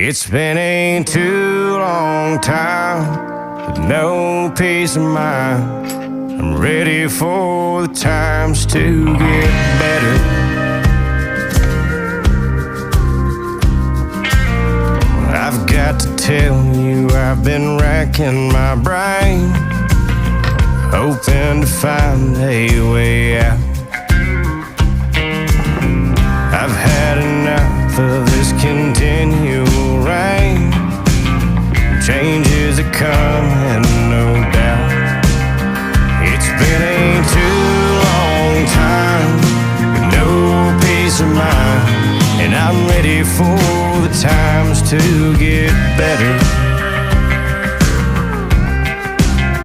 It's been a too long time with no peace of mind. I'm ready for the times to get better. I've got to tell you, I've been racking my brain, hoping to find a way out.